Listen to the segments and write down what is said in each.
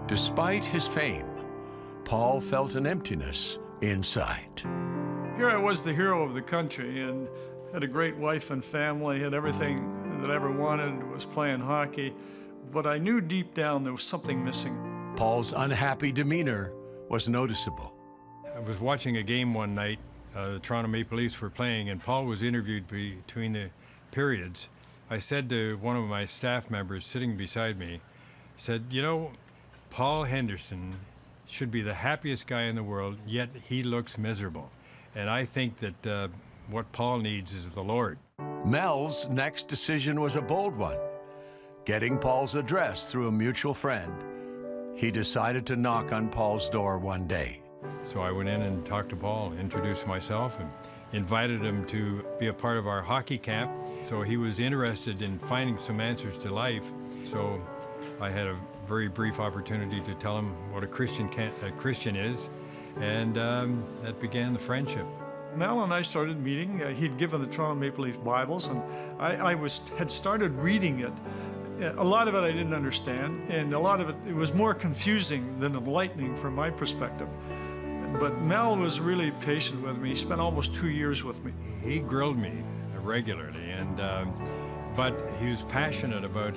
Despite his fame, Paul felt an emptiness inside. Here I was, the hero of the country, and had a great wife and family, had everything that I ever wanted, was playing hockey, but I knew deep down there was something missing. Paul's unhappy demeanor was noticeable. I was watching a game one night. The Toronto Maple Leafs were playing, and Paul was interviewed between the periods. I said to one of my staff members sitting beside me, said, you know, Paul Henderson should be the happiest guy in the world, yet he looks miserable. And I think that what Paul needs is the Lord. Mel's next decision was a bold one. Getting Paul's address through a mutual friend, he decided to knock on Paul's door one day. So I went in and talked to Paul, introduced myself, and invited him to be a part of our hockey camp. So he was interested in finding some answers to life. So I had a very brief opportunity to tell him what a Christian is, and that began the friendship. Mel and I started meeting. He'd given the Toronto Maple Leaf Bibles, and I had started reading it. A lot of it I didn't understand, and a lot of it was more confusing than enlightening from my perspective. But Mel was really patient with me. He spent almost 2 years with me. He grilled me regularly, and but he was passionate about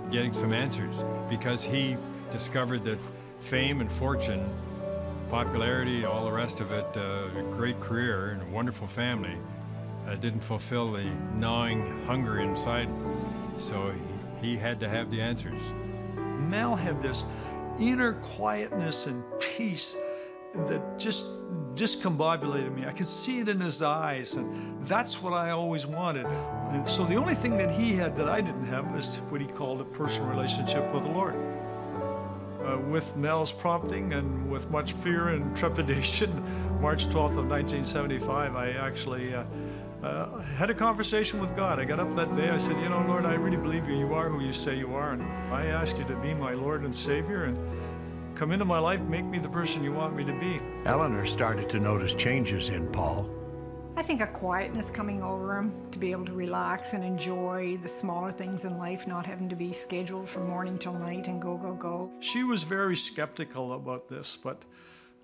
getting some answers, because he discovered that fame and fortune, popularity, all the rest of it, a great career and a wonderful family, didn't fulfill the gnawing hunger inside. So he had to have the answers. Mel had this inner quietness and peace that just discombobulated me. I could see it in his eyes, and that's what I always wanted. And so the only thing that he had that I didn't have was what he called a personal relationship with the Lord. With Mel's prompting and with much fear and trepidation, March 12th of 1975, I actually had a conversation with God. I got up that day, I said, you know, Lord, I really believe you are who you say you are, and I ask you to be my Lord and Savior, and come into my life, make me the person you want me to be. Eleanor started to notice changes in Paul. I think a quietness coming over him, to be able to relax and enjoy the smaller things in life, not having to be scheduled from morning till night and go, go, go. She was very skeptical about this, but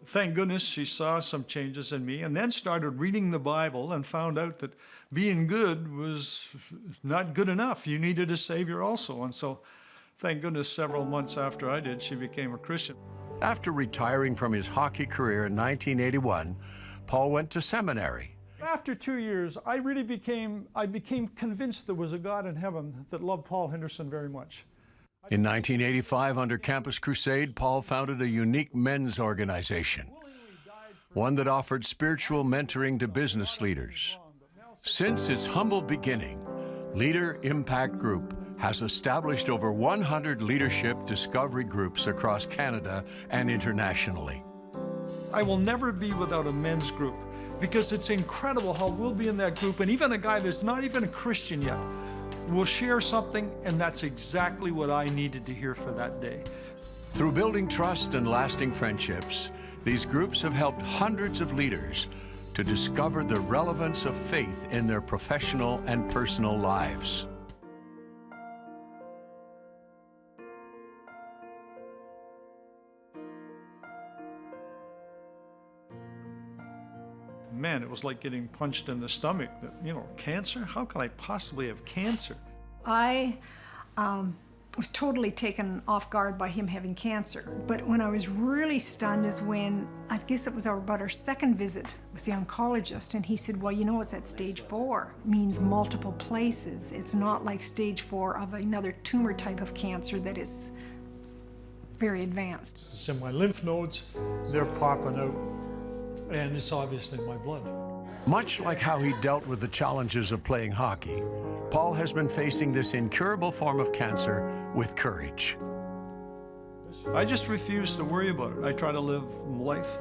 thank goodness she saw some changes in me, and then started reading the Bible and found out that being good was not good enough. You needed a Savior also. And so, thank goodness, several months after I did, she became a Christian. After retiring from his hockey career in 1981, Paul went to seminary. After 2 years, I became convinced there was a God in heaven that loved Paul Henderson very much. In 1985, under Campus Crusade, Paul founded a unique men's organization, one that offered spiritual mentoring to business leaders. Since its humble beginning, Leader Impact Group has established over 100 leadership discovery groups across Canada and internationally. I will never be without a men's group, because it's incredible how we'll be in that group, and even a guy that's not even a Christian yet will share something, and that's exactly what I needed to hear for that day. Through building trust and lasting friendships, these groups have helped hundreds of leaders to discover the relevance of faith in their professional and personal lives. Man, it was like getting punched in the stomach. You know, cancer? How can I possibly have cancer? I was totally taken off guard by him having cancer. But when I was really stunned is when, I guess it was about our second visit with the oncologist, and he said, well, you know, it's at stage 4. It means multiple places. It's not like stage 4 of another tumor type of cancer that is very advanced. So my lymph nodes, they're popping out, and it's obviously my blood. Much like how he dealt with the challenges of playing hockey, Paul has been facing this incurable form of cancer with courage. I just refuse to worry about it. I try to live life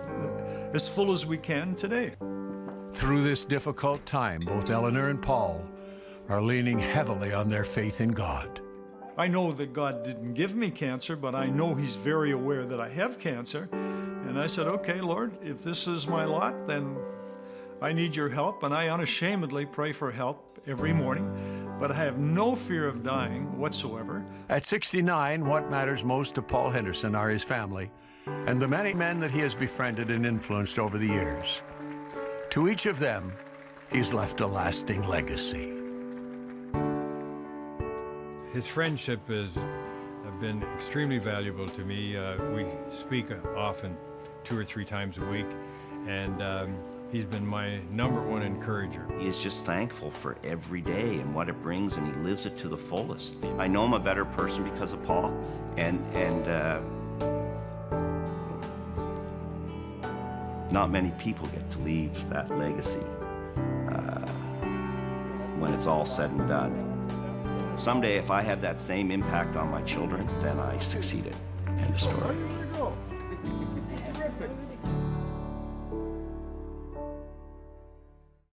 as full as we can today. Through this difficult time, both Eleanor and Paul are leaning heavily on their faith in God. I know that God didn't give me cancer, but I know He's very aware that I have cancer. And I said, okay, Lord, if this is my lot, then I need your help. And I unashamedly pray for help every morning. but I have no fear of dying whatsoever. At 69, what matters most to Paul Henderson are his family and the many men that he has befriended and influenced over the years. To each of them, he's left a lasting legacy. His friendship has been extremely valuable to me. We speak often 2 or 3 times a week, and he's been my #1 encourager. He is just thankful for every day and what it brings, and he lives it to the fullest. I know I'm a better person because of Paul, and not many people get to leave that legacy when it's all said and done. Someday, if I have that same impact on my children, then I succeeded. End of story.